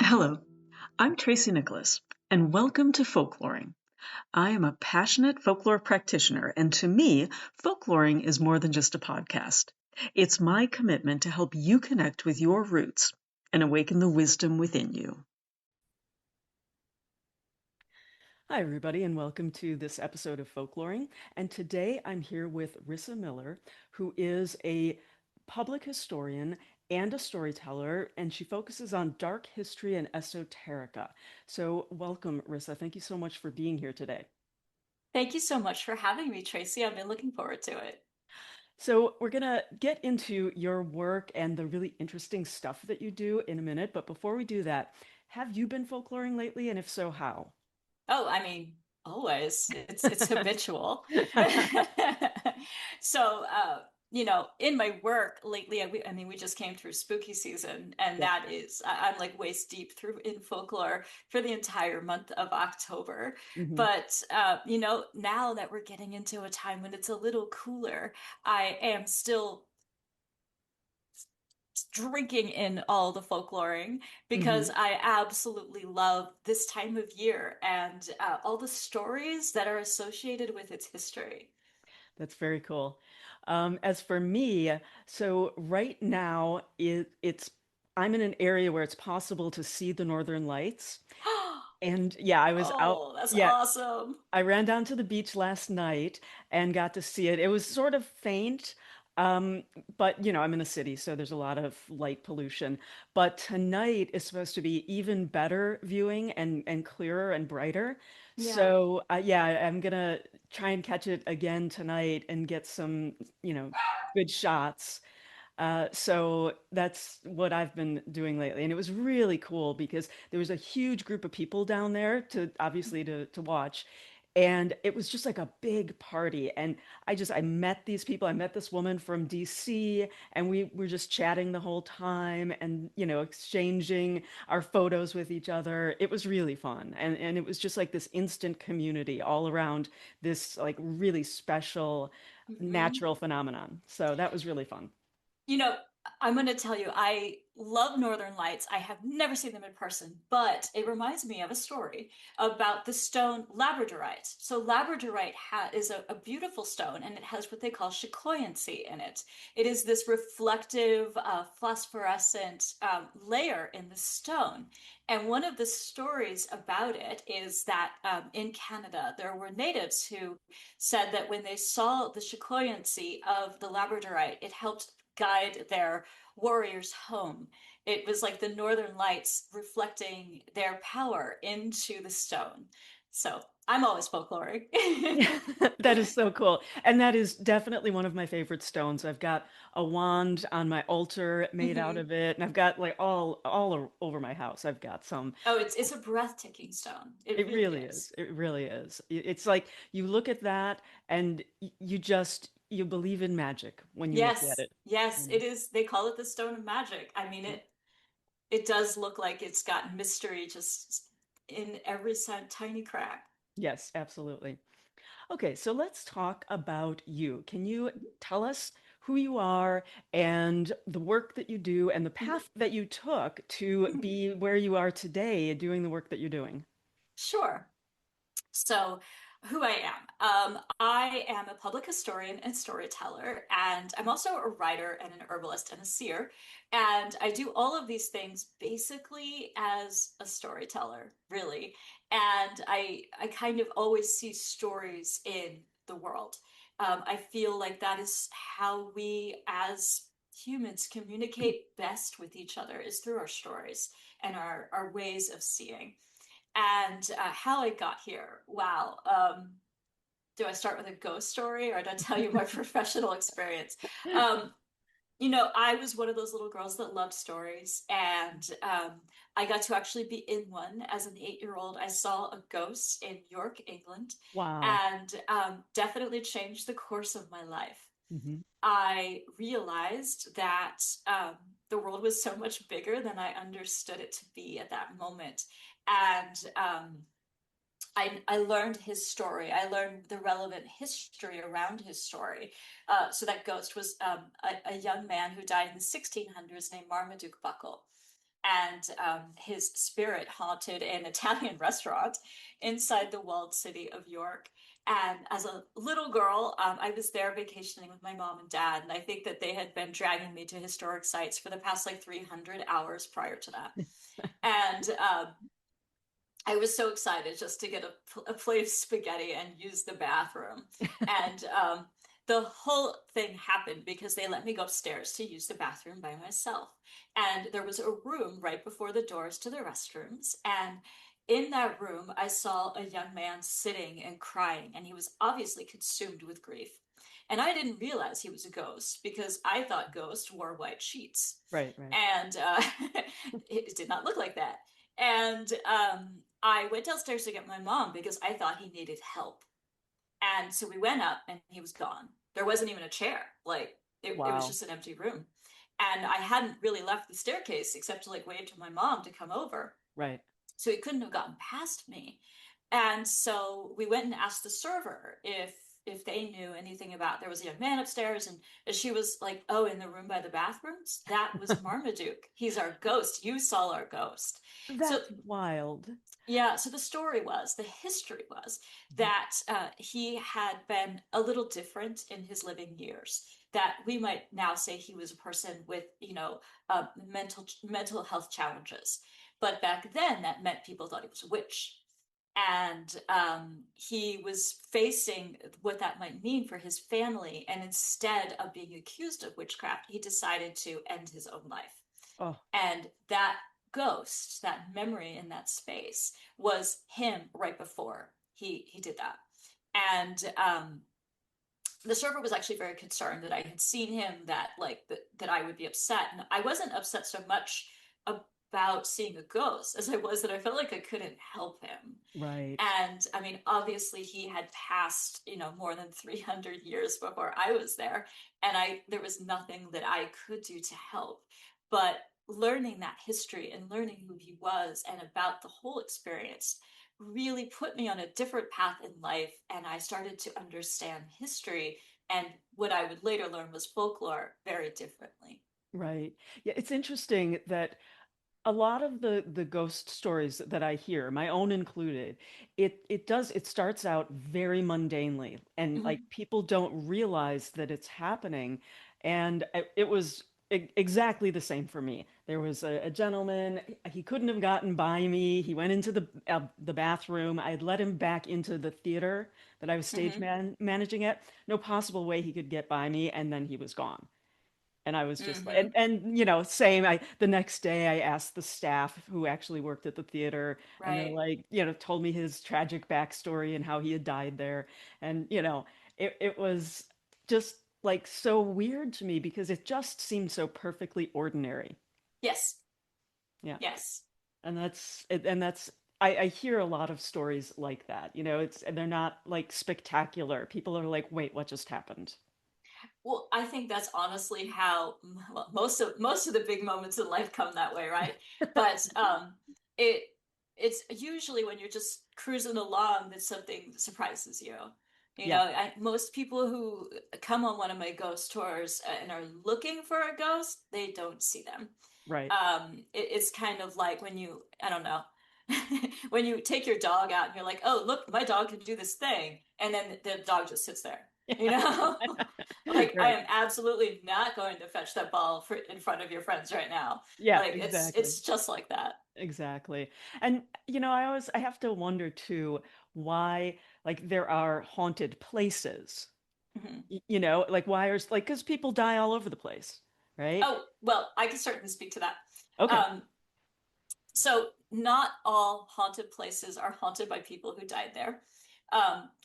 Hello, I'm Tracy Nicholas, and welcome to Folkloring. I am a passionate folklore practitioner, and to me, folkloring is more than just a podcast. It's my commitment to help you connect with your roots and awaken the wisdom within you. Hi, everybody, and welcome to this episode of Folkloring. And today I'm here with Rissa Miller, who is a public historian and a storyteller, and she focuses on dark history and esoterica. So, welcome, Rissa. Thank you so much for being here today. Thank you so much for having me, Tracy. I've been looking forward to it. So, we're going to get into your work and the really interesting stuff that you do in a minute. But before we do that, have you been folkloring lately? And if so, how? Oh, I mean, always. It's habitual. So, in my work lately, I mean, we just came through spooky season, and Yep. I'm like waist deep through in folklore for the entire month of October. Hmm. But now that we're getting into a time when it's a little cooler, I am still drinking in all the folkloring because Hmm. I absolutely love this time of year and all the stories that are associated with its history. That's very cool. As for me, so right now it's I'm in an area where it's possible to see the Northern Lights. And yeah, I was out. Oh, that's Yeah, awesome. I ran down to the beach last night and got to see it. It was sort of faint, um, but I'm in a city, so there's a lot of light pollution. But tonight is supposed to be even better viewing and clearer and brighter. Yeah. So yeah, I'm gonna try and catch it again tonight and get some, good shots. So that's what I've been doing lately, and it was really cool because there was a huge group of people down there to obviously to watch, and it was just like a big party. And I met these people. I met this woman from DC, and we were just chatting the whole time, and exchanging our photos with each other. It was really fun, and it was just like this instant community all around this like really special Hmm. natural phenomenon. So that was really fun. You know, I'm going to tell you, I love Northern Lights. I have never seen them in person, but it reminds me of a story about the stone labradorite. So, labradorite is a beautiful stone, and it has what they call chicloyancy in it. It is this reflective, phosphorescent layer in the stone. And one of the stories about it is that in Canada, there were natives who said that when they saw the chicloyancy of the labradorite, it helped guide their warriors home. It was like the northern lights reflecting their power into the stone. So I'm always folkloric. That is so cool. And that is definitely one of my favorite stones. I've got a wand on my altar made out Mhm. of it, and I've got like over my house. I've got some. Oh, it's a breathtaking stone. It It really really is. is. It really is. It's like you look at that and you just you believe in magic when you look at Yes, it. yes, Mm. it is. They call it the stone of magic. I mean, it does look like it's got mystery just in every tiny crack. Yes, absolutely. Okay, so let's talk about you. Can you tell us who you are and the work that you do and the path that you took to be where you are today doing the work that you're doing? Sure. So, who I am. I am a public historian and storyteller, and I'm also a writer and an herbalist and a seer. And I do all of these things basically as a storyteller, really. And I kind of always see stories in the world. I feel like that is how we as humans communicate best with each other is through our stories and our ways of seeing. And how I got here. Wow. Do I start with a ghost story or do I tell you my professional experience? Um, I was one of those little girls that loved stories, and I got to actually be in one as an 8-year old. I saw a ghost in York, England, Wow. and definitely changed the course of my life. Hmm. I realized that the world was so much bigger than I understood it to be at that moment. And I learned his story. I learned the relevant history around his story. So that ghost was a young man who died in the 1600s named Marmaduke Buckle. and his spirit haunted an Italian restaurant inside the walled city of York. And as a little girl, I was there vacationing with my mom and dad, and I think that they had been dragging me to historic sites for the past like 300 hours prior to that. And I was so excited just to get a plate of spaghetti and use the bathroom. And the whole thing happened because they let me go upstairs to use the bathroom by myself. And there was a room right before the doors to the restrooms. And in that room, I saw a young man sitting and crying, and he was obviously consumed with grief. And I didn't realize he was a ghost because I thought ghosts wore white sheets. Right. And it did not look like that. And I went downstairs to get my mom because I thought he needed help. And so we went up and he was gone. There wasn't even a chair. Like it was just an empty room. And I hadn't really left the staircase except to like wave to my mom to come over. Right. So he couldn't have gotten past me. And so we went and asked the server if they knew anything about, there was a young man upstairs, and she was like, oh, in the room by the bathrooms, that was Marmaduke. He's our ghost. You saw our ghost. That's wild. Yeah. So the history was that he had been a little different in his living years, that we might now say he was a person with, mental health challenges. But back then that meant people thought he was a witch. And he was facing what that might mean for his family. And instead of being accused of witchcraft, he decided to end his own life. Oh. And that ghost, that memory in that space, was him right before he did that. And the server was actually very concerned that I had seen him, that I would be upset. And I wasn't upset so much about seeing a ghost as I was that I felt like I couldn't help him. Right. And I mean, obviously he had passed, more than 300 years before I was there. And there was nothing that I could do to help. But learning that history and learning who he was and about the whole experience really put me on a different path in life. And I started to understand history and what I would later learn was folklore very differently. Right. Yeah, it's interesting that a lot of the ghost stories that I hear, my own included, it starts out very mundanely, and like people don't realize that it's happening. And it was exactly the same for me. There was a gentleman, he couldn't have gotten by me. He went into the bathroom. I had let him back into the theater that I was managing at. No possible way he could get by me, and then he was gone. And I was just like, and same. The next day I asked the staff who actually worked at the theater, and they're like, told me his tragic backstory and how he had died there. And it was just like so weird to me because it just seemed so perfectly ordinary. Yes. Yeah. Yes. And that's I hear a lot of stories like that. They're not like spectacular. People are like, wait, what just happened? Well, I think that's honestly how most of the big moments in life come that way, right? But it's usually when you're just cruising along that something surprises you. Most people who come on one of my ghost tours and are looking for a ghost, they don't see them. Right. It's kind of like when I don't know, when you take your dog out and you're like, oh, look, my dog can do this thing. And then the dog just sits there. Like right. I am absolutely not going to fetch that ball in front of your friends right now. Yeah, like exactly. It's just like that. Exactly. And I have to wonder too why like there are haunted places. Like why are like because people die all over the place, right? Oh, well, I can certainly speak to that. Okay. So not all haunted places are haunted by people who died there.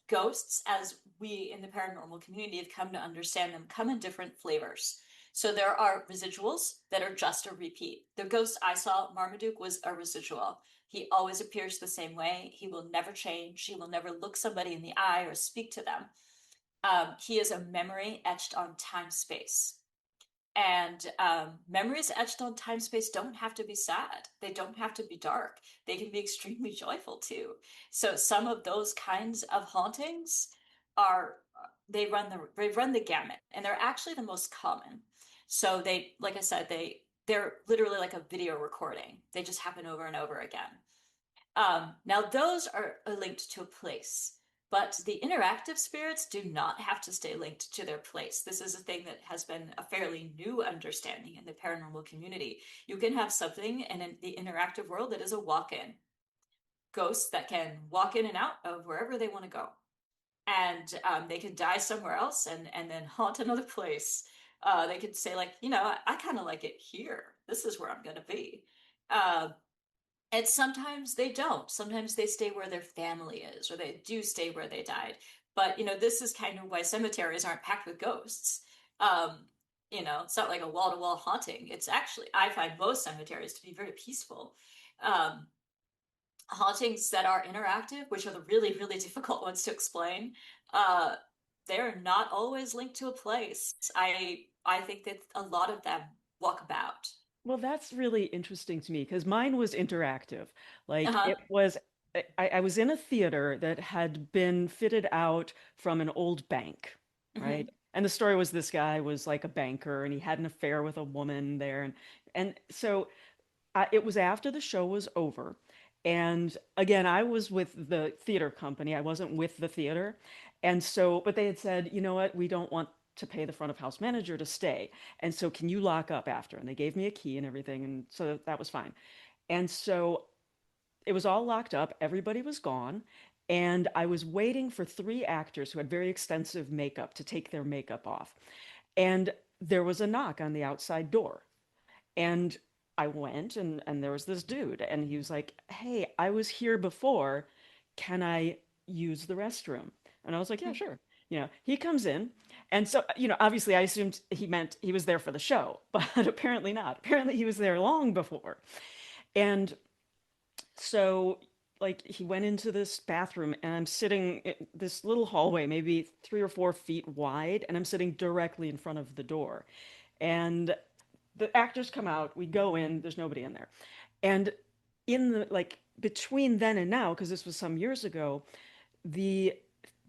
Ghosts, as we in the paranormal community have come to understand them, come in different flavors. So there are residuals that are just a repeat. The ghost I saw, Marmaduke, was a residual. He always appears the same way. He will never change. He will never look somebody in the eye or speak to them. He is a memory etched on time-space. And memories etched on time-space don't have to be sad. They don't have to be dark. They can be extremely joyful too. So some of those kinds of hauntings they run the gamut, and they're actually the most common. So like I said, they they're literally like a video recording. They just happen over and over again. Now, those are linked to a place, but the interactive spirits do not have to stay linked to their place. This is a thing that has been a fairly new understanding in the paranormal community. You can have something in the interactive world that is a walk-in, ghosts that can walk in and out of wherever they want to go. And they could die somewhere else and then haunt another place. They could say, like, I kind of like it here. This is where I'm going to be. And sometimes they don't. Sometimes they stay where their family is, or they do stay where they died. But, this is kind of why cemeteries aren't packed with ghosts. It's not like a wall-to-wall haunting. It's actually, I find most cemeteries to be very peaceful. Hauntings that are interactive, which are the really, really difficult ones to explain, they're not always linked to a place. I think that a lot of them walk about. Well, that's really interesting to me because mine was interactive. Like Uh-huh. it was, I was in a theater that had been fitted out from an old bank, right? Mm-hmm. And the story was this guy was like a banker and he had an affair with a woman there. And so it was after the show was over. And again, I was with the theater company. I wasn't with the theater. And so, but they had said, you know what, we don't want to pay the front of house manager to stay. And so, can you lock up after? And they gave me a key and everything. And so that was fine. And so it was all locked up. Everybody was gone. And I was waiting for three actors who had very extensive makeup to take their makeup off. And there was a knock on the outside door. And I went and there was this dude and he was like, "Hey, I was here before. Can I use the restroom?" And I was like, "Yeah, sure." He comes in. And so, obviously I assumed he meant he was there for the show, but apparently not. Apparently he was there long before. And so like he went into this bathroom and I'm sitting in this little hallway, maybe 3 or 4 feet wide, and I'm sitting directly in front of the door. And the actors come out, we go in, there's nobody in there. And in the like between then and now, because this was some years ago, the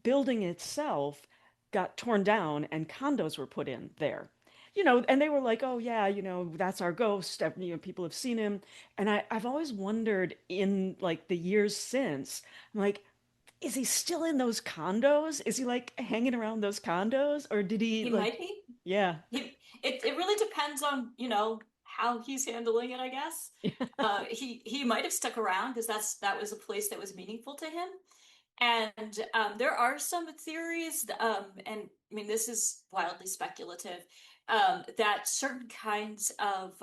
building itself got torn down and condos were put in there. And they were like, "Oh yeah, that's our ghost. People have seen him." And I've always wondered in like the years since, I'm like, is he still in those condos? Is he like hanging around those condos? Or did he He like, might be. yeah. It really depends on, how he's handling it, I guess. He might have stuck around because that was a place that was meaningful to him. And there are some theories, and I mean, this is wildly speculative, that certain kinds of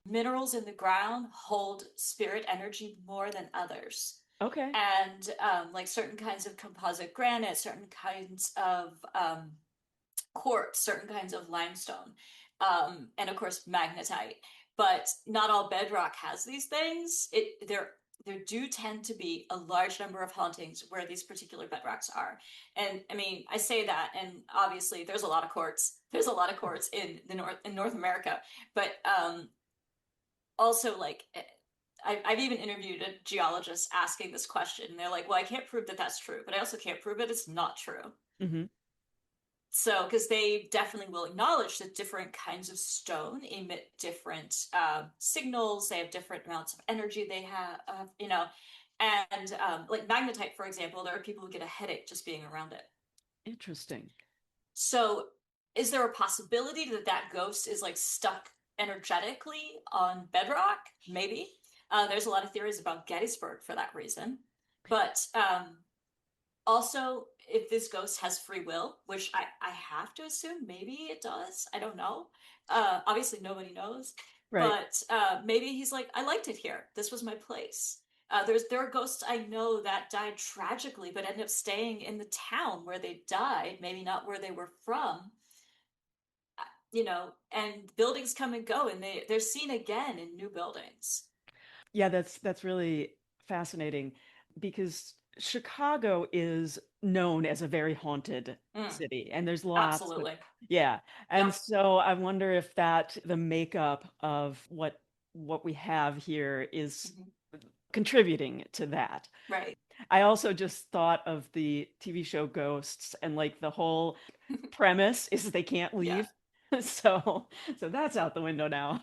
minerals in the ground hold spirit energy more than others. Okay. And like certain kinds of composite granite, certain kinds of quartz, certain kinds of limestone, and of course magnetite. But not all bedrock has these things. There do tend to be a large number of hauntings where these particular bedrocks are. And I mean, I say that, and obviously there's a lot of quartz. There's a lot of quartz in North America, but also like I've even interviewed a geologist asking this question, and they're like, "Well, I can't prove that that's true, but I also can't prove it it's not true." Mm-hmm. So, because they definitely will acknowledge that different kinds of stone emit different signals, they have different amounts of energy they have, and like magnetite, for example, there are people who get a headache just being around it. Interesting. So, is there a possibility that that ghost is like stuck energetically on bedrock? Maybe. There's a lot of theories about Gettysburg for that reason. But also, if this ghost has free will, which I have to assume maybe it does, I don't know. Obviously, nobody knows. Right. But maybe he's like, I liked it here. This was my place. There are ghosts I know that died tragically, but ended up staying in the town where they died, maybe not where they were from. And buildings come and go, and they're seen again in new buildings. Yeah, that's really fascinating because Chicago is known as a very haunted city, and there's lots of, Absolutely. yeah. And Yep. so I wonder if the makeup of what we have here is contributing to that. Right. I also just thought of the TV show Ghosts, and like the whole premise is they can't leave. Yeah. So that's out the window now.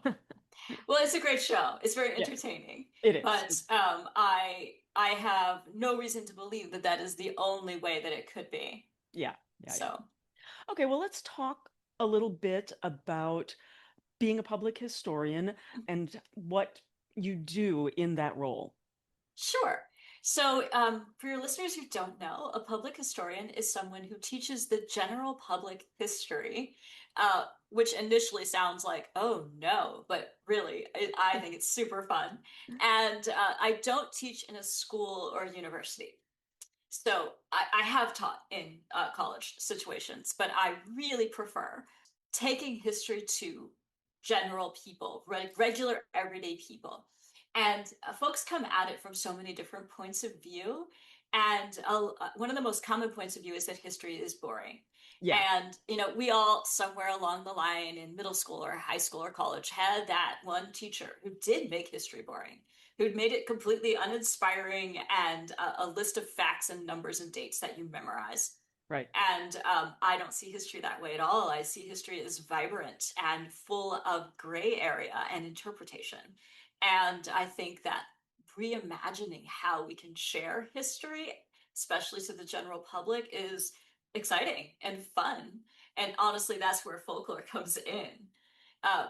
Well, it's a great show. It's very Yeah, entertaining, it is. but I have no reason to believe that that is the only way that it could be. Yeah, yeah, yeah. So Okay, well, let's talk a little bit about being a public historian and what you do in that role. sure. So, for your listeners who don't know, a public historian is someone who teaches the general public history, which initially sounds like, oh no, but really, I think it's super fun. And I don't teach in a school or university. So I have taught in college situations, but I really prefer taking history to general people, regular everyday people. And folks come at it from so many different points of view. And one of the most common points of view is that history is boring. Yeah, And, we all somewhere along the line in middle school or high school or college had that one teacher who did make history boring, who'd made it completely uninspiring and a list of facts and numbers and dates that you memorize. right. And I don't see history that way at all. I see history as vibrant and full of gray area and interpretation. And I think that reimagining how we can share history, especially to the general public, is exciting and fun. And honestly, that's where folklore comes in,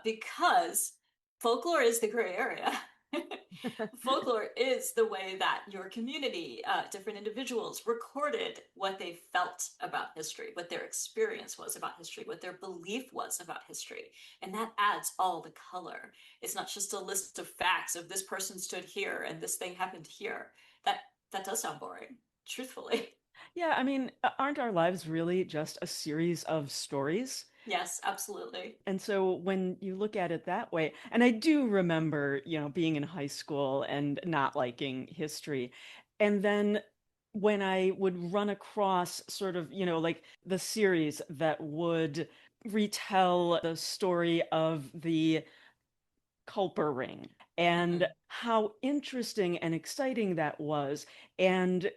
because folklore is the gray area. Folklore is the way that your community, different individuals, recorded what they felt about history, what their experience was about history, what their belief was about history. And that adds all the color. It's not just a list of facts of this person stood here and this thing happened here. That does sound boring, truthfully. Yeah, I mean, aren't our lives really just a series of stories? Yes, absolutely. And so when you look at it that way, and I do remember, being in high school and not liking history. And then when I would run across sort of, like the series that would retell the story of the Culper Ring and Mm-hmm. how interesting and exciting that was. And,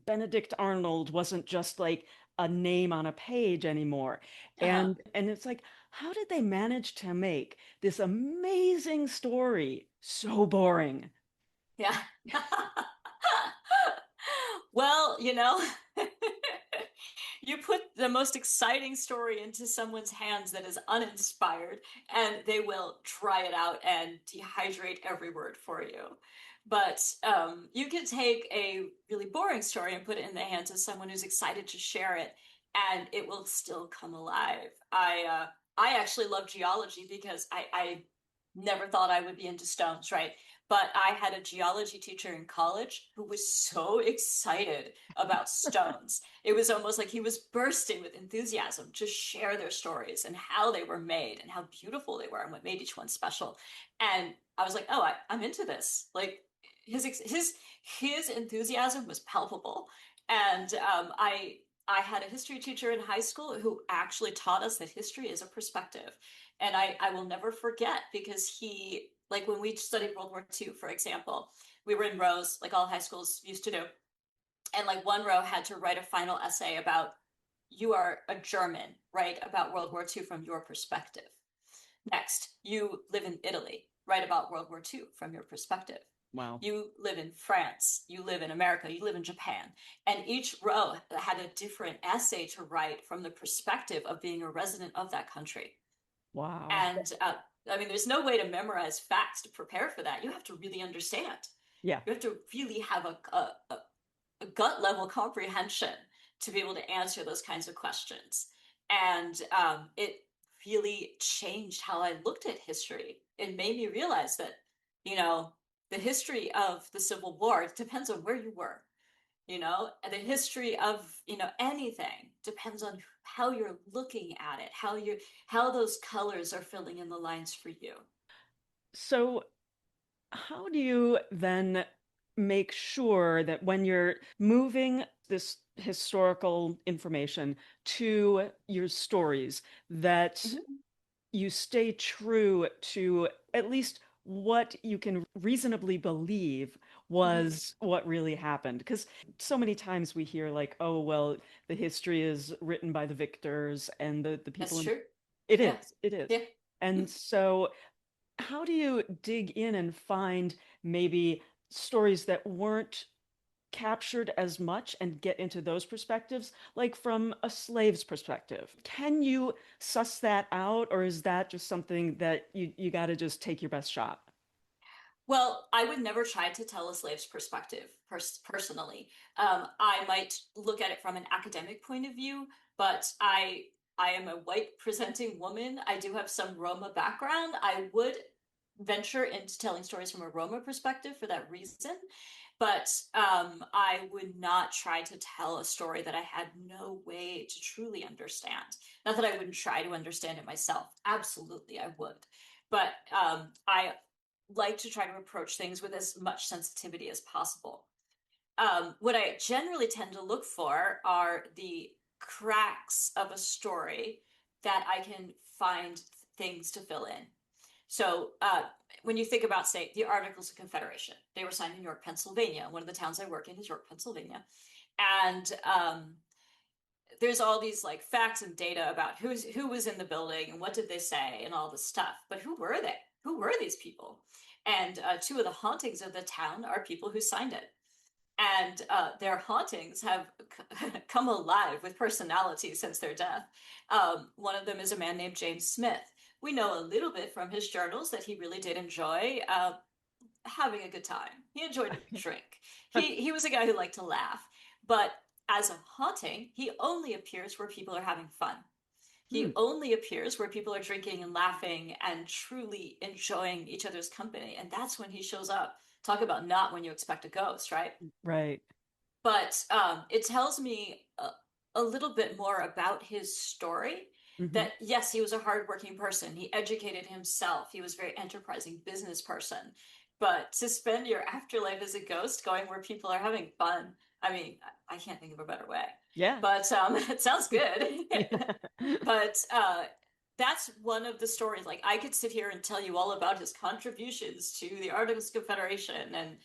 Benedict Arnold wasn't just like a name on a page anymore. Uh-huh. And it's like, how did they manage to make this amazing story so boring? Yeah. Well, you put the most exciting story into someone's hands that is uninspired, and they will try it out and dehydrate every word for you. But you can take a really boring story and put it in the hands of someone who's excited to share it, and it will still come alive. I actually love geology because I never thought I would be into stones, right? But I had a geology teacher in college who was so excited about stones. It was almost like he was bursting with enthusiasm to share their stories and how they were made and how beautiful they were and what made each one special. And I was like, oh, I'm into this. Like his enthusiasm was palpable. And I had a history teacher in high school who actually taught us that history is a perspective. And I will never forget, because he, like when we studied World War II, for example, we were in rows, like all high schools used to do. And like one row had to write a final essay about, you are a German, write about World War II from your perspective. Next, you live in Italy, write about World War II from your perspective. Wow. You live in France, you live in America, you live in Japan. And each row had a different essay to write from the perspective of being a resident of that country. Wow. And I mean, there's no way to memorize facts to prepare for that. You have to really understand. Yeah. You have to really have a gut level comprehension to be able to answer those kinds of questions. And it really changed how I looked at history. It made me realize that, the history of the Civil War depends on where you were. The history of, anything depends on how you're looking at it, how those colors are filling in the lines for you. So how do you then make sure that when you're moving this historical information to your stories, that Mm-hmm. you stay true to at least what you can reasonably believe Mm-hmm. was what really happened? Because so many times we hear like, oh, well, the history is written by the victors and the people That's in true. It Yeah. is. It is. Yeah. And so how do you dig in and find maybe stories that weren't captured as much and get into those perspectives, like from a slave's perspective? Can you suss that out, or is that just something that you got to just take your best shot? Well, I would never try to tell a slave's perspective personally. I might look at it from an academic point of view, but I am a white presenting woman. I do have some Roma background. I would venture into telling stories from a Roma perspective for that reason, but I would not try to tell a story that I had no way to truly understand. Not that I wouldn't try to understand it myself. Absolutely, I would. But I like to try to approach things with as much sensitivity as possible. What I generally tend to look for are the cracks of a story that I can find things to fill in. So when you think about, say, the Articles of Confederation, they were signed in York, Pennsylvania. One of the towns I work in is York, Pennsylvania. And there's all these like facts and data about who was in the building and what did they say and all this stuff. But who were they? Who were these people? And two of the hauntings of the town are people who signed it. And their hauntings have come alive with personality since their death. One of them is a man named James Smith. We know a little bit from his journals that he really did enjoy having a good time. He enjoyed a drink. He was a guy who liked to laugh. But as a haunting, he only appears where people are having fun. He only appears where people are drinking and laughing and truly enjoying each other's company. And that's when he shows up. Talk about not when you expect a ghost, right? Right. But it tells me a little bit more about his story. That yes, he was a hardworking person. He educated himself. He was a very enterprising business person. But to spend your afterlife as a ghost going where people are having fun, I mean, I can't think of a better way. Yeah. But it sounds good. Yeah. But that's one of the stories. Like I could sit here and tell you all about his contributions to the Articles of Confederation and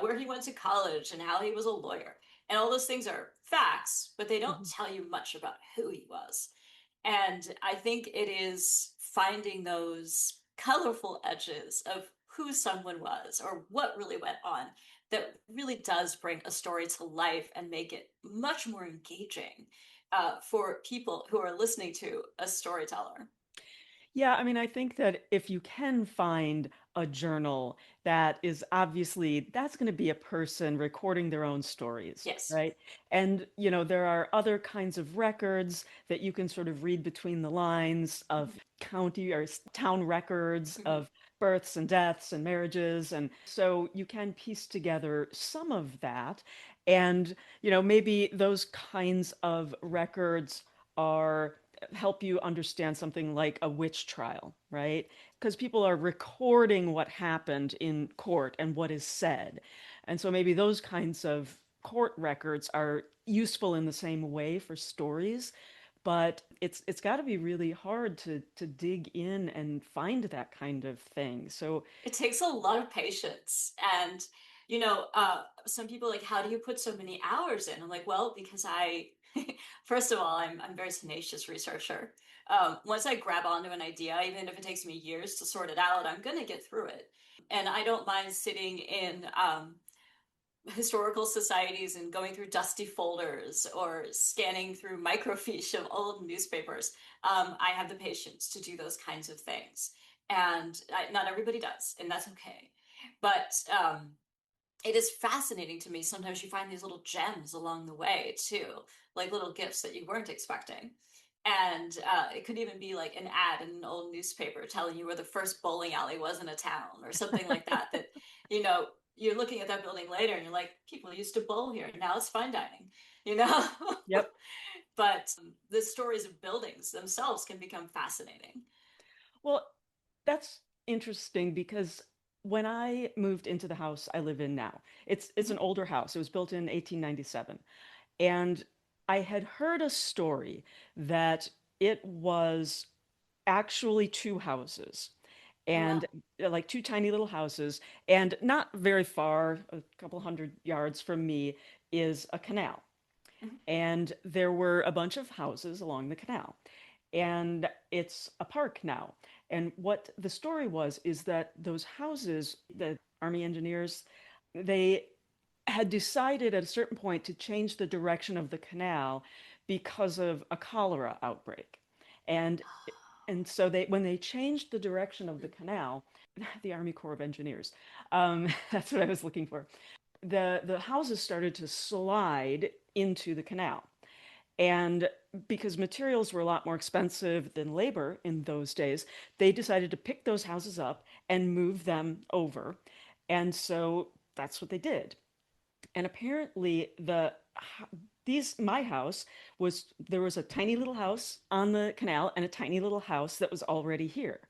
where he went to college and how he was a lawyer. And all those things are facts, but they don't tell you much about who he was. And I think it is finding those colorful edges of who someone was or what really went on that really does bring a story to life and make it much more engaging for people who are listening to a storyteller. Yeah, I mean, I think that if you can find a journal that is obviously that's going to be a person recording their own stories, Yes. right? And, there are other kinds of records that you can sort of read between the lines of county or town records Mm-hmm. of births and deaths and marriages. And so you can piece together some of that. And, maybe those kinds of records are help you understand something like a witch trial, right? Because people are recording what happened in court and what is said. And so maybe those kinds of court records are useful in the same way for stories, but it's got to be really hard to dig in and find that kind of thing. So It takes a lot of patience. And, some people like, how do you put so many hours in? I'm like, well, because first of all, I'm a very tenacious researcher. Once I grab onto an idea, even if it takes me years to sort it out, I'm going to get through it. And I don't mind sitting in historical societies and going through dusty folders or scanning through microfiche of old newspapers. I have the patience to do those kinds of things. And not everybody does, and that's okay. But it is fascinating to me. Sometimes you find these little gems along the way, too, like little gifts that you weren't expecting. And it could even be like an ad in an old newspaper telling you where the first bowling alley was in a town or something like that, you know, you're looking at that building later and you're like, people used to bowl here. Now it's fine dining, you know? yep. But the stories of buildings themselves can become fascinating. Well, that's interesting because when I moved into the house I live in now, it's an older house. It was built in 1897. And I had heard a story that it was actually two houses Oh, and wow. like two tiny little houses. And not very far, a couple hundred yards from me, is a canal. Mhm. And there were a bunch of houses along the canal. and it's a park now. And what the story was is that those houses, the Army engineers, they had decided at a certain point to change the direction of the canal because of a cholera outbreak. And and so they when they changed the direction of the canal, the Army Corps of Engineers, that's what I was looking for. The houses started to slide into the canal. And because materials were a lot more expensive than labor in those days, they decided to pick those houses up and move them over. And so that's what they did. And apparently these my house was there was a tiny little house on the canal and a tiny little house that was already here.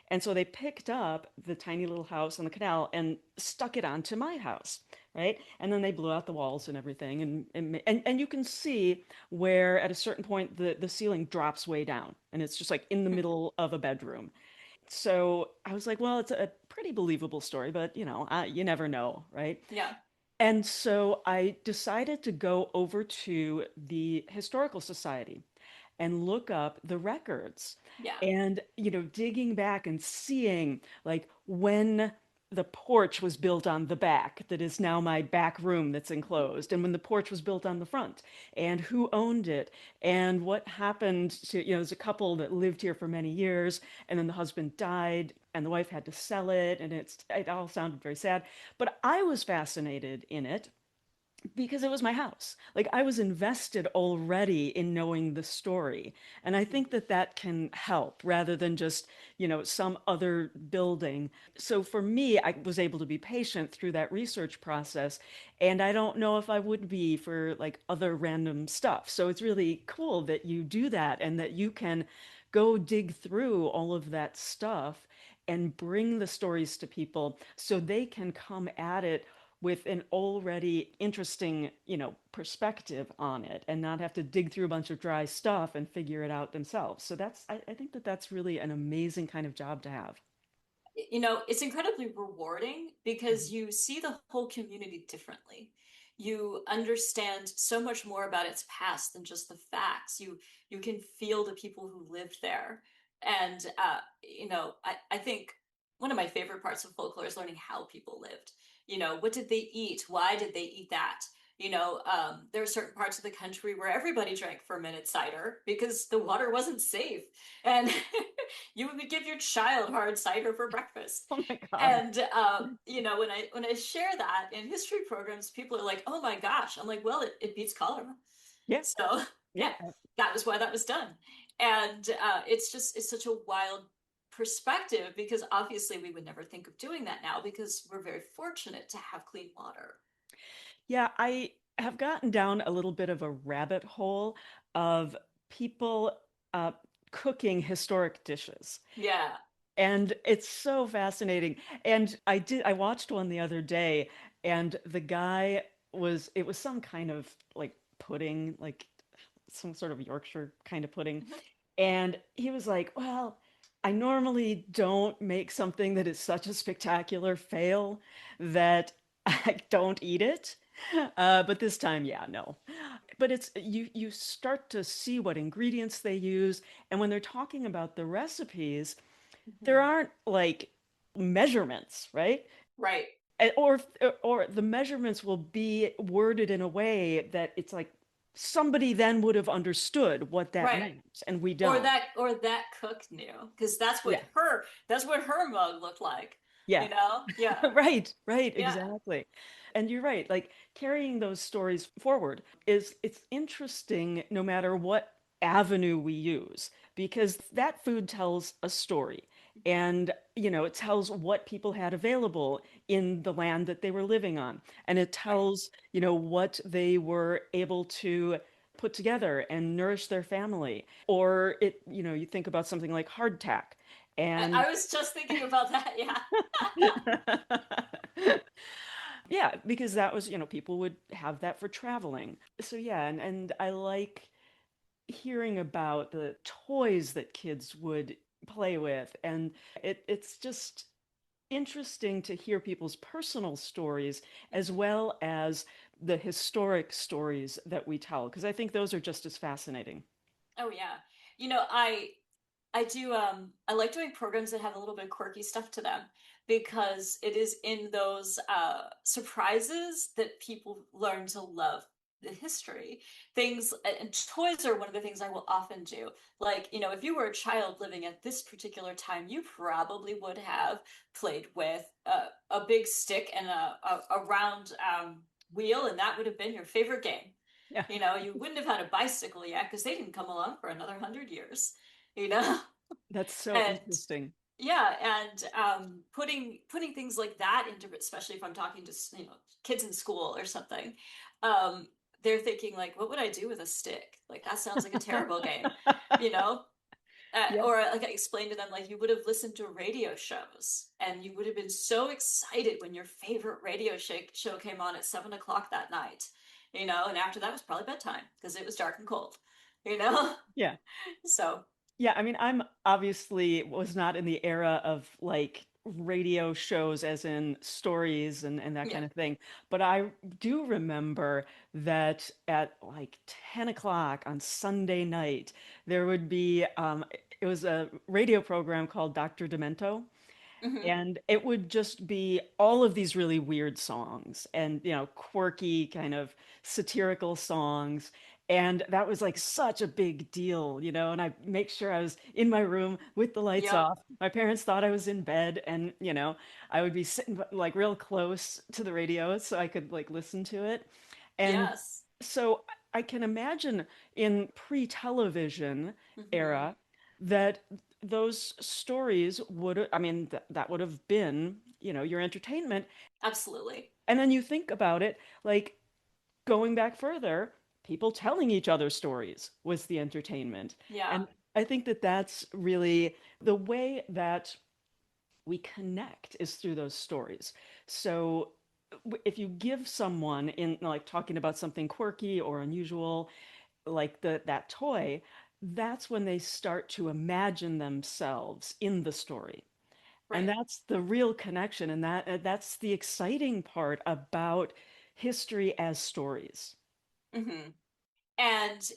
And so they picked up the tiny little house on the canal and stuck it onto my house, right? And then they blew out the walls and everything, and you can see where at a certain point the ceiling drops way down, and it's just like in the middle of a bedroom. So I was like, well, it's a pretty believable story, but you never know, right? Yeah. And so I decided to go over to the Historical Society and look up the records Yeah. and, digging back and seeing like when the porch was built on the back, that is now my back room that's enclosed, and when the porch was built on the front, and who owned it, and what happened to, there's a couple that lived here for many years, and then the husband died, and the wife had to sell it, and it all sounded very sad. But I was fascinated in it because it was my house. Like I was invested already in knowing the story. And I think that that can help rather than just, some other building. So for me, I was able to be patient through that research process. And I don't know if I would be for like other random stuff. So it's really cool that you do that and that you can go dig through all of that stuff and bring the stories to people so they can come at it with an already interesting, perspective on it and not have to dig through a bunch of dry stuff and figure it out themselves. So I think that that's really an amazing kind of job to have. It's incredibly rewarding because you see the whole community differently. You understand so much more about its past than just the facts. You can feel the people who lived there. And I think one of my favorite parts of folklore is learning how people lived. What did they eat? Why did they eat that? There are certain parts of the country where everybody drank fermented cider because the water wasn't safe. And you would give your child hard cider for breakfast. Oh my God. And when I share that in history programs, people are like, "Oh my gosh!" I'm like, "Well, it beats cholera." Yeah. So Yeah. yeah, that was why that was done. And it's such a wild perspective because obviously we would never think of doing that now because we're very fortunate to have clean water. Yeah, I have gotten down a little bit of a rabbit hole of people uh, cooking historic dishes. Yeah. And it's so fascinating. And I watched one the other day, and the guy it was some kind of like pudding, like some sort of Yorkshire kind of pudding. Mhm. And he was like, well, I normally don't make something that is such a spectacular fail that I don't eat it. But this time, yeah, no. But it's you start to see what ingredients they use, and when they're talking about the recipes, there Mhm. aren't like measurements, right? Right. Or the measurements will be worded in a way that it's like somebody then would have understood what that Right. meant, and we Or don't. that cook knew because Yeah, that's what her mug looked like. yeah. Yeah. Right, Yeah. exactly. And you're right, like carrying those stories forward it's interesting no matter what avenue we use, because that food tells a story, and it tells what people had available in the land that they were living on, and it Right. tells what they were able to put together and nourish their family. Or you think about something like hardtack, and I was just thinking about that. Yeah. yeah, because that was, people would have that for traveling. So yeah, and I like hearing about the toys that kids would play with, and it's just interesting to hear people's personal stories as well as the historic stories that we tell, because I think those are just as fascinating. Oh yeah. I I do. I like doing programs that have a little bit of quirky stuff to them because it is in those surprises that people learn to love the history. Things and toys are one of the things I will often do. Like, if you were a child living at this particular time, you probably would have played with a big stick and a round wheel, and that would have been your favorite game. Yeah. You wouldn't have had a bicycle yet because they didn't come along for another 100 years. you know That's so and interesting. yeah, and putting things like that into, especially if I'm talking to kids in school or something, um they're thinking like, what would I do with a stick? Like, that sounds like a terrible game. you know Yep. or like I explained to them, like, you would have listened to radio shows and you would have been so excited when your favorite radio show came on at 7 o'clock that night, and after that was probably bedtime because it was dark and cold. you know Yeah. so Yeah, I mean, I'm obviously was not in the era of like radio shows as in stories and that yeah. kind of thing. But I do remember that at like 10 o'clock on Sunday night, there would be it was a radio program called Dr. Demento. Hmm. And it would just be all of these really weird songs and, quirky kind of satirical songs. And that was like such a big deal, and I make sure I was in my room with the lights Yep. off. My parents thought I was in bed and, I would be sitting like real close to the radio so I could like listen to it. And Yes. so I can imagine in pre-television Hmm. era that those stories would, I mean, that would have been, your entertainment. Absolutely. And then you think about it, like going back further, people telling each other stories was the entertainment. Yeah. And I think that that's really the way that we connect is through those stories. So if you give someone in like talking about something quirky or unusual, like that toy, that's when they start to imagine themselves in the story. And Right. that's the real connection, and that's the exciting part about history as stories. Hmm. And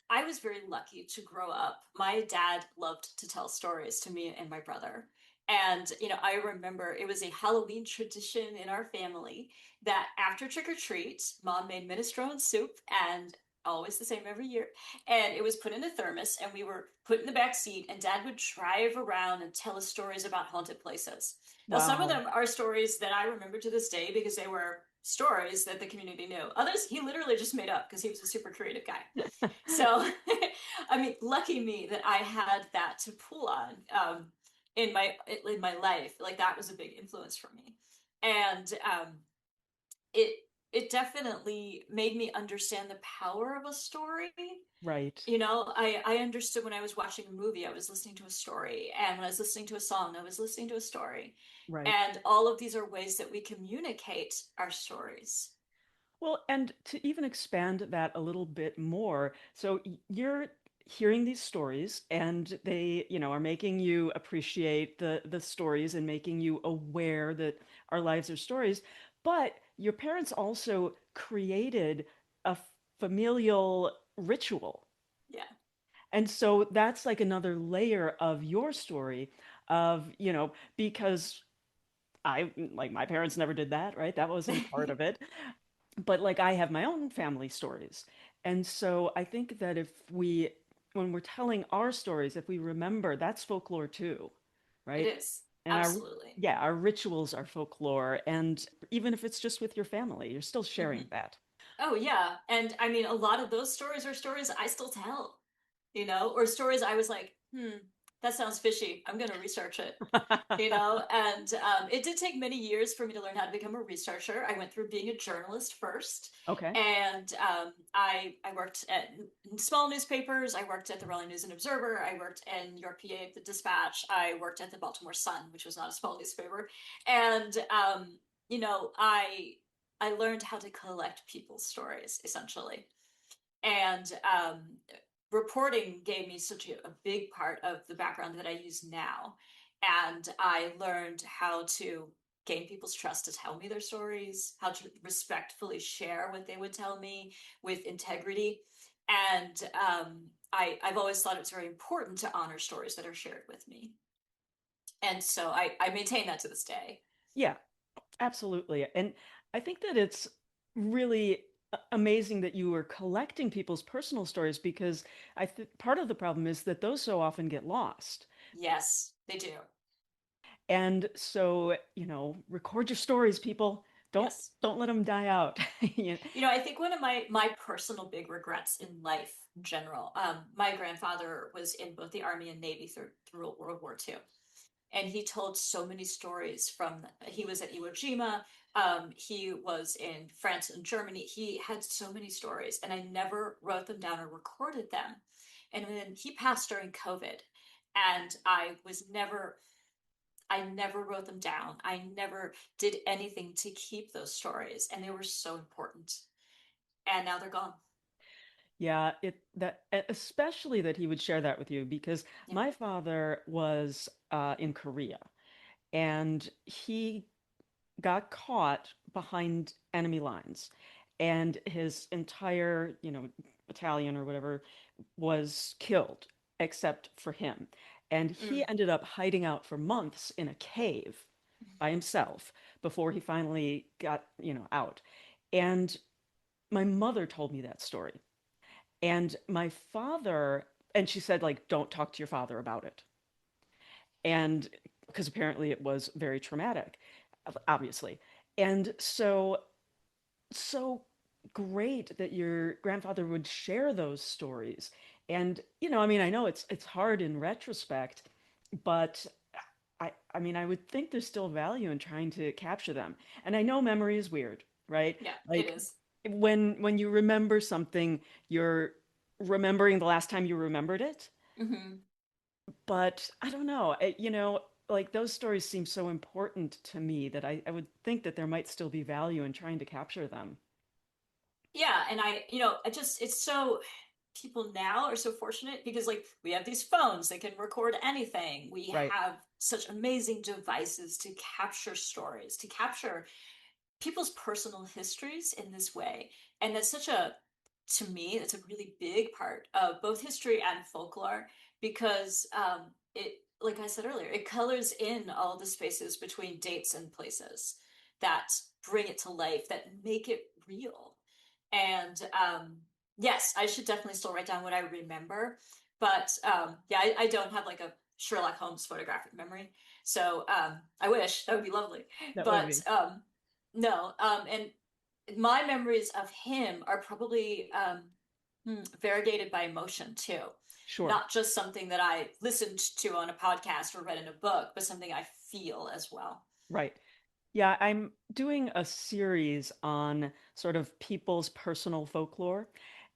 I was very lucky to grow up. My dad loved to tell stories to me and my brother. And I remember it was a Halloween tradition in our family that after trick or treat, mom made minestrone soup, and always the same every year. And it was put in a thermos, and we were put in the back seat, and dad would drive around and tell us stories about haunted places. Now, some of Wow. them are stories that I remember to this day because they were stories that the community knew. Others he literally just made up because he was a super creative guy. So, I mean, lucky me that I had that to pull on in my life. Like, that was a big influence for me, and it it definitely made me understand the power of a story. Right. I understood when I was watching a movie, I was listening to a story. And when I was listening to a song, I was listening to a story. Right. And all of these are ways that we communicate our stories. Well, and to even expand that a little bit more, so you're hearing these stories and they, are making you appreciate the stories and making you aware that our lives are stories, but your parents also created a familial ritual. Yeah. And so that's like another layer of your story of, because I like my parents never did that, right? That wasn't part of it, but like I have my own family stories. And so I think that if we, when we're telling our stories, if we remember that's folklore too, It right? is. And Absolutely. yeah, our rituals are folklore. And even if it's just with your family, you're still sharing Hmm. that. Oh, yeah. And I mean, a lot of those stories are stories I still tell, or stories I was like, that sounds fishy. I'm going to research it. And it did take many years for me to learn how to become a researcher. I went through being a journalist first, Okay. and I worked at small newspapers. I worked at the Raleigh News and Observer. I worked in York, PA, at the Dispatch. I worked at the Baltimore Sun, which was not a small newspaper. And I learned how to collect people's stories essentially, and reporting gave me such a big part of the background that I use now. And I learned how to gain people's trust to tell me their stories, how to respectfully share what they would tell me with integrity. And I've always thought it's very important to honor stories that are shared with me. And so I maintain that to this day. Yeah, absolutely. And I think that it's really amazing that you were collecting people's personal stories, because part of the problem is that those so often get lost. Yes, they do. And so, record your stories, people. Don't Yes. don't let them die out. Yeah. I think one of my personal big regrets in life in general, my grandfather was in both the Army and Navy through World War II. And he told so many stories he was at Iwo Jima, he was in France and Germany. He had so many stories, and I never wrote them down or recorded them. And then he passed during COVID, and I never wrote them down. I never did anything to keep those stories, and they were so important. And now they're gone. Yeah, especially that he would share that with you, because Yeah. my father was in Korea, and he got caught behind enemy lines, and his entire, battalion or whatever was killed except for him. And he Mm. ended up hiding out for months in a cave by himself before he finally got, out. And my mother told me that story. And my father, and she said, like, don't talk to your father about it. And because apparently it was very traumatic, obviously. And so great that your grandfather would share those stories. And, I mean, I know it's hard in retrospect, but I would think there's still value in trying to capture them. And I know memory is weird, right? Yeah, it Like is. when you remember something, you're remembering the last time you remembered it. Hmm. But I don't know, like those stories seem so important to me that I would think that there might still be value in trying to capture them. Yeah, and it's so, people now are so fortunate because like we have these phones that can record anything. We Right. have such amazing devices to capture stories, to capture people's personal histories in this way. And that's to me, it's a really big part of both history and folklore because like I said earlier, it colors in all the spaces between dates and places that bring it to life, that make it real. And yes, I should definitely still write down what I remember. But yeah, I don't have like a Sherlock Holmes photographic memory. So I wish that would be lovely. That would But be. no, and my memories of him are probably variegated by emotion too. Sure. Not just something that I listened to on a podcast or read in a book, but something I feel as well. Right. Yeah, I'm doing a series on sort of people's personal folklore.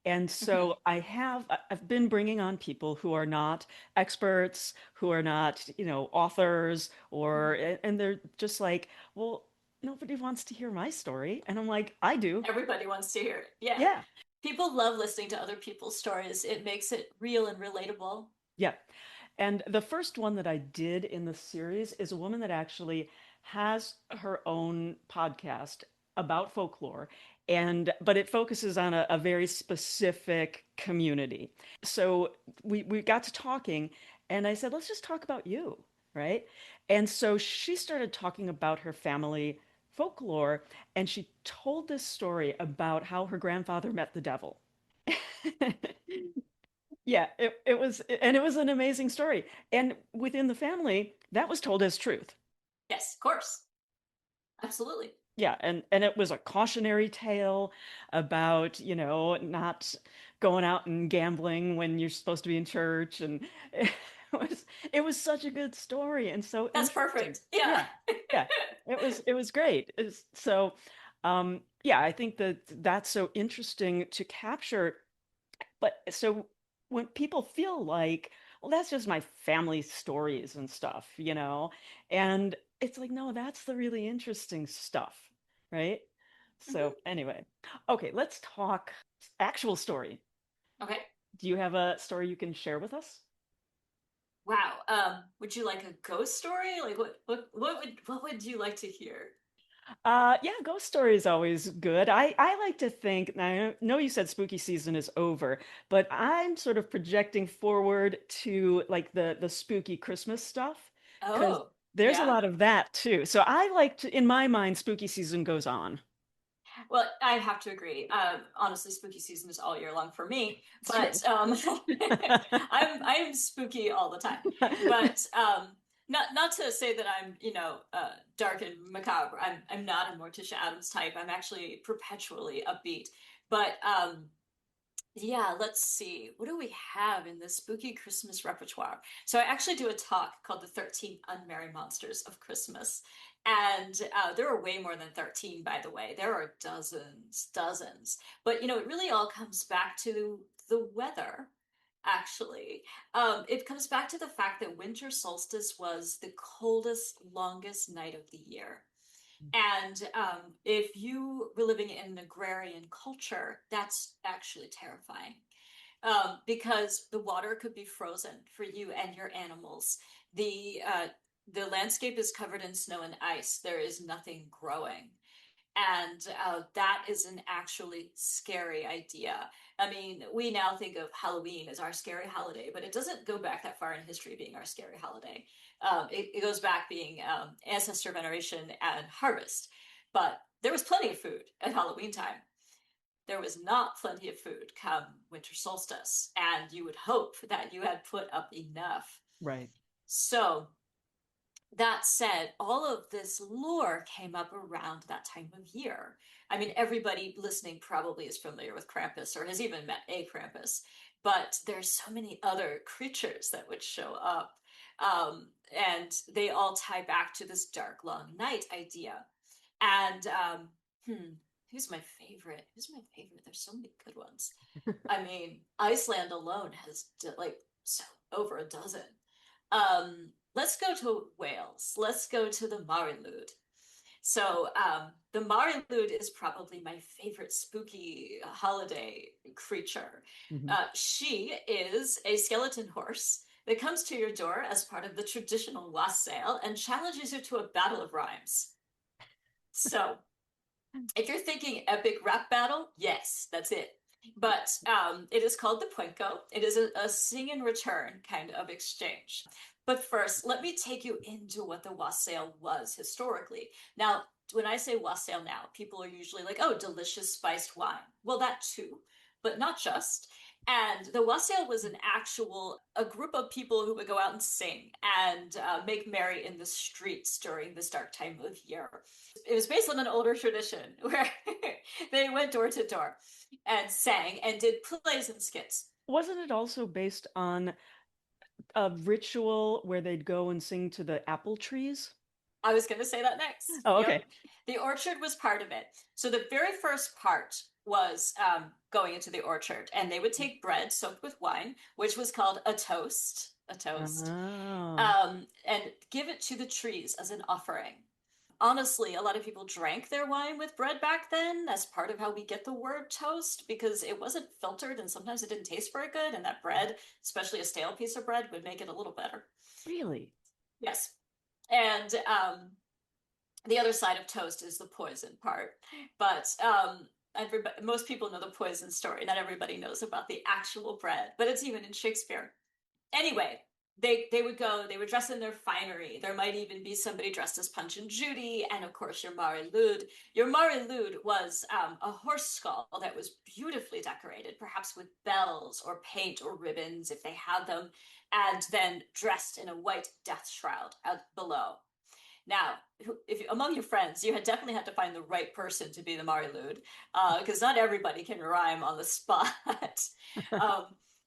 And Hmm. so I've been bringing on people who are not experts, who are not, authors, Hmm. and they're just like, well, nobody wants to hear my story. And I'm like, I do. Everybody wants to hear it. Yeah. Yeah. People love listening to other people's stories. It makes it real and relatable. Yeah. And the first one that I did in the series is a woman that actually has her own podcast about folklore, but it focuses on a very specific community. So we got to talking, and I said, let's just talk about you, right? And so she started talking about her family folklore, and she told this story about how her grandfather met the devil. Yeah, it was an amazing story. And within the family, that was told as truth. Yes, of course. Absolutely. Yeah, and it was a cautionary tale about, not going out and gambling when you're supposed to be in church, and it was such a good story and so That's interesting. perfect. Yeah. Yeah. Yeah. It was great. Yeah, I think that that's so interesting to capture. But so when people feel like, well, that's just my family stories and stuff, and it's like, no, that's the really interesting stuff, right? Hmm. So anyway, okay, let's talk actual story. Okay. Do you have a story you can share with us? Wow. Would you like a ghost story? Like what would you like to hear? Yeah, ghost story is always good. I like to think, now I know you said spooky season is over, but I'm sort of projecting forward to like the spooky Christmas stuff because Oh, there's a yeah. lot of that too. So I like to, in my mind, spooky season goes on. Well, I have to agree. Honestly, spooky season is all year long for me, Sure. but I'm spooky all the time. But not to say that I'm dark and macabre. I'm not a Morticia Adams type. I'm actually perpetually upbeat. But yeah, let's see. What do we have in the spooky Christmas repertoire? So I actually do a talk called The 13 Unmerry Monsters of Christmas. And there are way more than 13, by the way. There are dozens, dozens. But, it really all comes back to the weather, actually. It comes back to the fact that winter solstice was the coldest, longest night of the year. And if you were living in an agrarian culture, that's actually terrifying because the water could be frozen for you and your animals. The landscape is covered in snow and ice. There is nothing growing. And that is an actually scary idea. I mean, we now think of Halloween as our scary holiday, but it doesn't go back that far in history being our scary holiday. It goes back being ancestor veneration and harvest. But there was plenty of food at Halloween time. There was not plenty of food come winter solstice, and you would hope that you had put up enough. Right. So that said, all of this lore came up around that time of year. I mean, everybody listening probably is familiar with Krampus or has even met a Krampus, but there's so many other creatures that would show up. And they all tie back to this dark, long night idea. And who's my favorite? Who's my favorite? There's so many good ones. I mean, Iceland alone has like so over a dozen. Let's go to Wales. Let's go to the Mari Lwyd. So the Mari Lwyd is probably my favorite spooky holiday creature. Mm-hmm. She is a skeleton horse that comes to your door as part of the traditional wassail and challenges you to a battle of rhymes. So if you're thinking epic rap battle, yes, that's it. But it is called the Puenko. It is a sing and return kind of exchange. But first, let me take you into what the wassail was historically. Now, when I say wassail now, people are usually like, oh, delicious spiced wine. Well, that too, but not just. And the wassail was a group of people who would go out and sing and make merry in the streets during this dark time of year. It was based on an older tradition where they went door to door and sang and did plays and skits. Wasn't it also based on a ritual where they'd go and sing to the apple trees? I was going to say that next. Oh, okay. Yep. The orchard was part of it. So the very first part was going into the orchard, and they would take bread soaked with wine, which was called a toast, and give it to the trees as an offering. Honestly, a lot of people drank their wine with bread back then. That's part of how we get the word toast, because it wasn't filtered and sometimes it didn't taste very good. And that bread, especially a stale piece of bread, would make it a little better. Really? Yes. And the other side of toast is the poison part. But most people know the poison story. Not everybody knows about the actual bread, but it's even in Shakespeare. Anyway, they would go, they would dress in their finery. There might even be somebody dressed as Punch and Judy, and of course your Mari Lwyd. Your Mari Lwyd was a horse skull that was beautifully decorated, perhaps with bells or paint or ribbons if they had them, and then dressed in a white death shroud out below. Now, among your friends, you had definitely had to find the right person to be the Mari Lwyd, because not everybody can rhyme on the spot.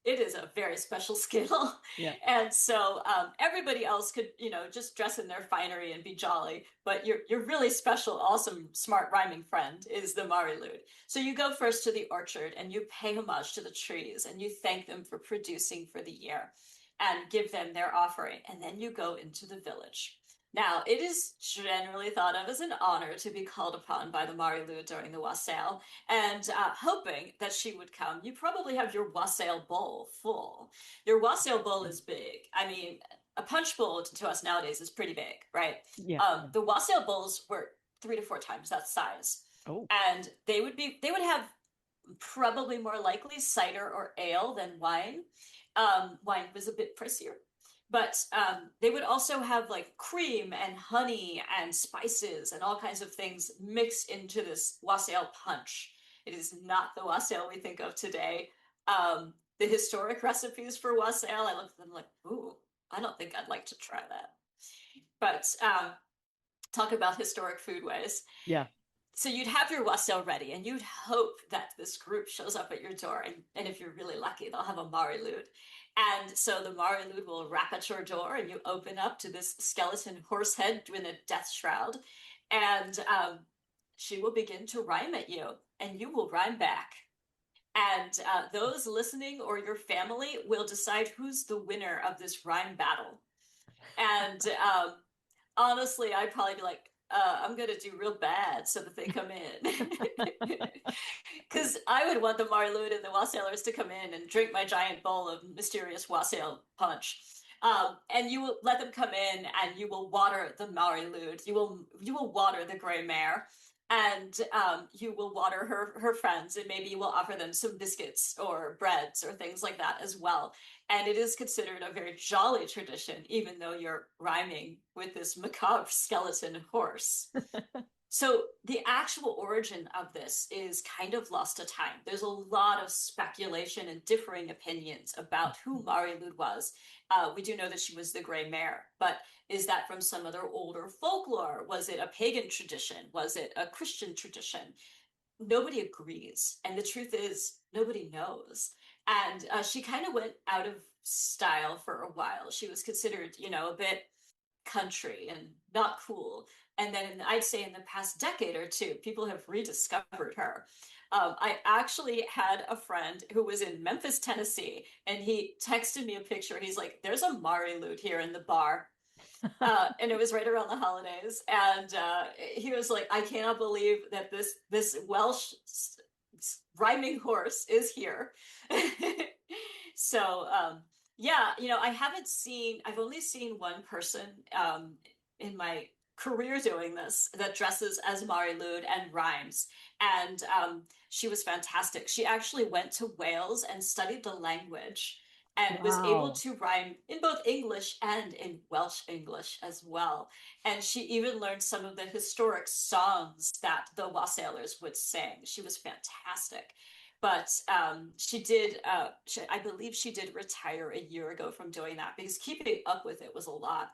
It is a very special skill. Yeah. And so everybody else could, just dress in their finery and be jolly. But your really special, awesome, smart rhyming friend is the Mari Lwyd. So you go first to the orchard and you pay homage to the trees and you thank them for producing for the year and give them their offering. And then you go into the village. Now, it is generally thought of as an honor to be called upon by the Mari Lwyd during the wassail, and hoping that she would come, you probably have your wassail bowl full. Your wassail bowl is big. I mean, a punch bowl to us nowadays is pretty big, right? Yeah. The wassail bowls were 3 to 4 times that size. Oh. And they would have probably more likely cider or ale than wine. Wine was a bit pricier. But they would also have like cream and honey and spices and all kinds of things mixed into this wassail punch. It is not the wassail we think of today. The historic recipes for wassail, I look at them like, ooh, I don't think I'd like to try that. But talk about historic foodways. Yeah. So you'd have your wassail ready, and you'd hope that this group shows up at your door, and if you're really lucky, they'll have a Mari Lwyd. And so the Mari Lwyd will rap at your door, and you open up to this skeleton horse head in a death shroud, and she will begin to rhyme at you, and you will rhyme back. And those listening or your family will decide who's the winner of this rhyme battle. And honestly, I'd probably be like, I'm going to do real bad so that they come in. Because I would want the Mari Lwyd and the wassailers to come in and drink my giant bowl of mysterious wassail punch. And you will let them come in, and you will water the Mari Lwyd. You will water the gray mare, and you will water her friends, and maybe you will offer them some biscuits or breads or things like that as well. And it is considered a very jolly tradition, even though you're rhyming with this macabre skeleton horse. So the actual origin of this is kind of lost to time. There's a lot of speculation and differing opinions about who Mari Lwyd was. We do know that she was the Grey Mare, but is that from some other older folklore? Was it a pagan tradition? Was it a Christian tradition? Nobody agrees. And the truth is, nobody knows. And she kind of went out of style for a while. She was considered, a bit country and not cool. And then I'd say in the past decade or two, people have rediscovered her. I actually had a friend who was in Memphis, Tennessee, and he texted me a picture. He's like, there's a Mari Lwyd here in the bar. And it was right around the holidays. And he was like, I cannot believe that this Welsh rhyming horse is here. So, yeah, I've only seen one person in my career doing this that dresses as Mari Lwyd and rhymes. And she was fantastic. She actually went to Wales and studied the language and was able to rhyme in both English and in Welsh English as well. And she even learned some of the historic songs that the wassailers would sing. She was fantastic. But I believe she did retire a year ago from doing that, because keeping up with it was a lot.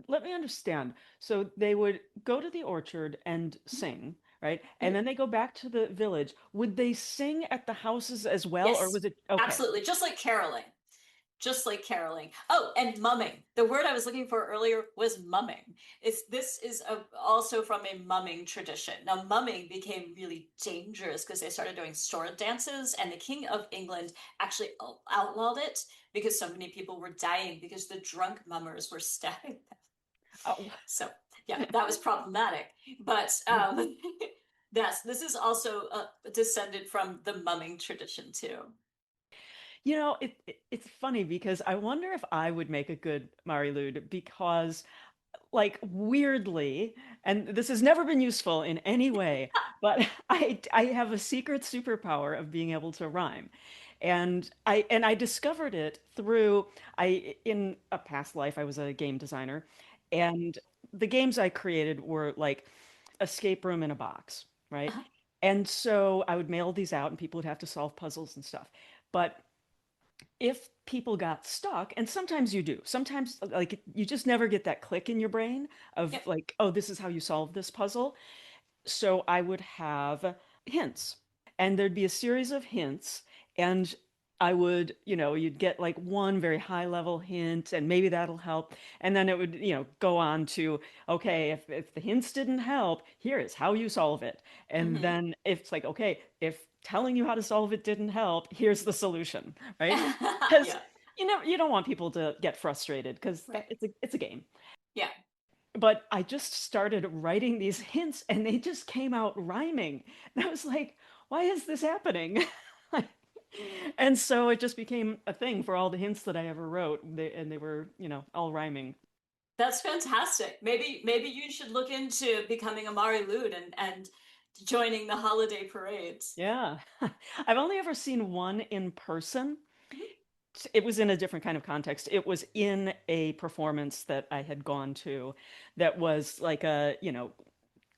Let me understand. So they would go to the orchard and sing, right? And then they go back to the village. Would they sing at the houses as well? Yes, or was it okay? Absolutely. Just like caroling. Oh, and mumming. The word I was looking for earlier was mumming. This is also from a mumming tradition. Now, mumming became really dangerous because they started doing sword dances, and the King of England actually outlawed it because so many people were dying because the drunk mummers were stabbing them. Oh. So, yeah, that was problematic. But this is also descended from the mumming tradition too. It's funny because I wonder if I would make a good Mari Lwyd, because like weirdly, and this has never been useful in any way, but I have a secret superpower of being able to rhyme. And I discovered it through in a past life I was a game designer, and the games I created were like escape room in a box, right? Uh-huh. And so I would mail these out and people would have to solve puzzles and stuff. But if people got stuck, and sometimes you do, sometimes like you just never get that click in your brain of Yep. like, oh, this is how you solve this puzzle. So I would have hints, and there'd be a series of hints, and I would, you'd get like one very high level hint, and maybe that'll help. And then it would, go on to, okay, if the hints didn't help, here is how you solve it. And Mhm. then if it's like, okay, if telling you how to solve it didn't help, here's the solution, right? Because Yeah. you don't want people to get frustrated, because Right. it's a game. Yeah. But I just started writing these hints, and they just came out rhyming. And I was like, why is this happening? And so it just became a thing for all the hints that I ever wrote. They were, all rhyming. That's fantastic. Maybe you should look into becoming a Mari Lwyd and joining the holiday parades. Yeah. I've only ever seen one in person. Mhm. It was in a different kind of context. It was in a performance that I had gone to that was like a,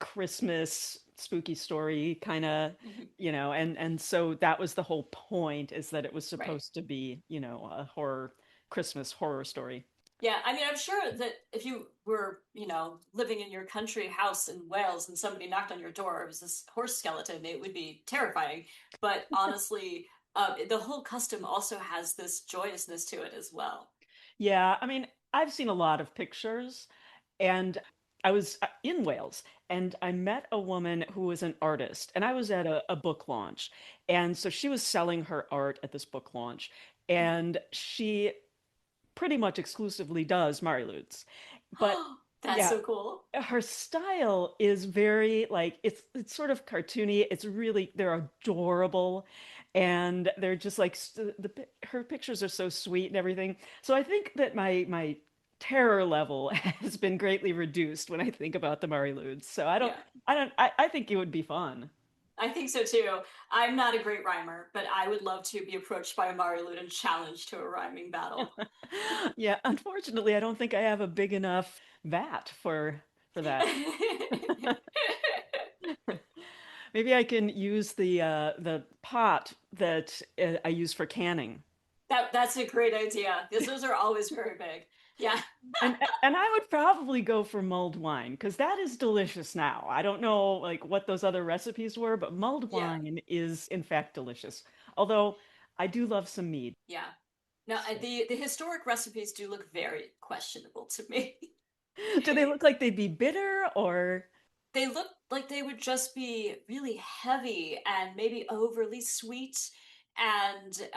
Christmas spooky story kind of, Mhm. and so that was the whole point, is that it was Right. supposed to be, a Christmas horror story. Yeah, I mean, I'm sure that if you were, living in your country house in Wales and somebody knocked on your door, it was this horse skeleton, it would be terrifying. But honestly, the whole custom also has this joyousness to it as well. Yeah, I mean, I've seen a lot of pictures, and I was in Wales, and I met a woman who was an artist, and I was at a book launch. And so she was selling her art at this book launch, and she pretty much exclusively does Mari Lwyds. But That's yeah, so cool. her style is very like it's sort of cartoony. It's really they're adorable, and they're just like her pictures are so sweet and everything. So I think that my terror level has been greatly reduced when I think about the Mari Lwyds. So Yeah, I think it would be fun. I think so too. I'm not a great rhymer, but I would love to be approached by a Mari Lwyd and challenged to a rhyming battle. Yeah, unfortunately, I don't think I have a big enough vat for that. Maybe I can use the pot that I use for canning. That's a great idea because those are always very big. Yeah. And I would probably go for mulled wine because that is delicious now. I don't know like what those other recipes were, but mulled Yeah. wine is in fact delicious. Although I do love some mead. Yeah. Now, So. the historic recipes do look very questionable to me. Do they look like they'd be bitter or? They look like they would just be really heavy and maybe overly sweet and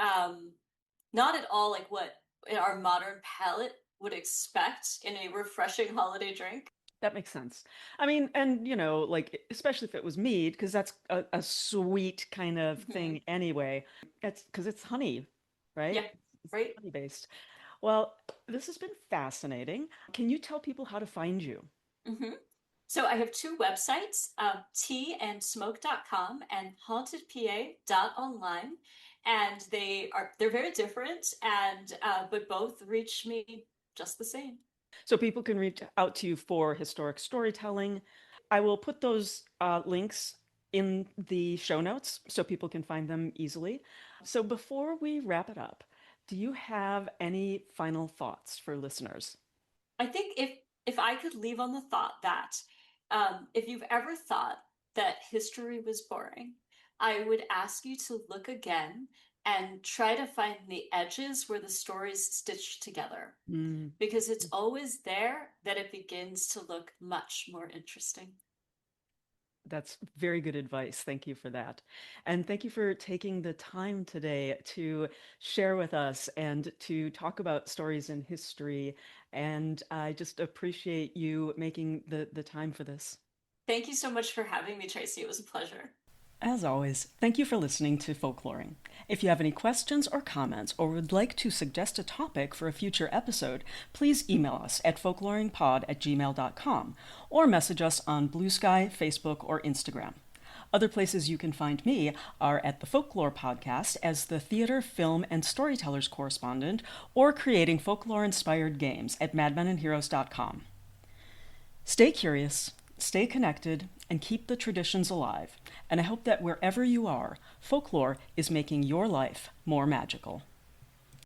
not at all like what our modern palate would expect in a refreshing holiday drink. That makes sense. I mean, and like especially if it was mead, because that's a sweet kind of Hmm. thing anyway. It's because it's honey, right? Yeah, It's right. honey based. Well, this has been fascinating. Can you tell people how to find you? Hmm. So I have two websites, teandsmoke.com and hauntedpa.online. And they're very different and but both reach me just the same. So people can reach out to you for historic storytelling. I will put those links in the show notes so people can find them easily. So before we wrap it up, do you have any final thoughts for listeners? I think if I could leave on the thought that if you've ever thought that history was boring, I would ask you to look again and try to find the edges where the stories stitch together, Mm. because it's always there that it begins to look much more interesting. That's very good advice. Thank you for that. And thank you for taking the time today to share with us and to talk about stories in history. And I just appreciate you making the time for this. Thank you so much for having me, Tracy. It was a pleasure. As always, thank you for listening to Folkloring. If you have any questions or comments or would like to suggest a topic for a future episode, please email us at folkloringpod@gmail.com or message us on Blue Sky, Facebook, or Instagram. Other places you can find me are at the Folklore Podcast as the theater, film, and storytellers correspondent or creating folklore-inspired games at madmenandheroes.com. Stay curious, stay connected, and keep the traditions alive. And I hope that wherever you are, folklore is making your life more magical.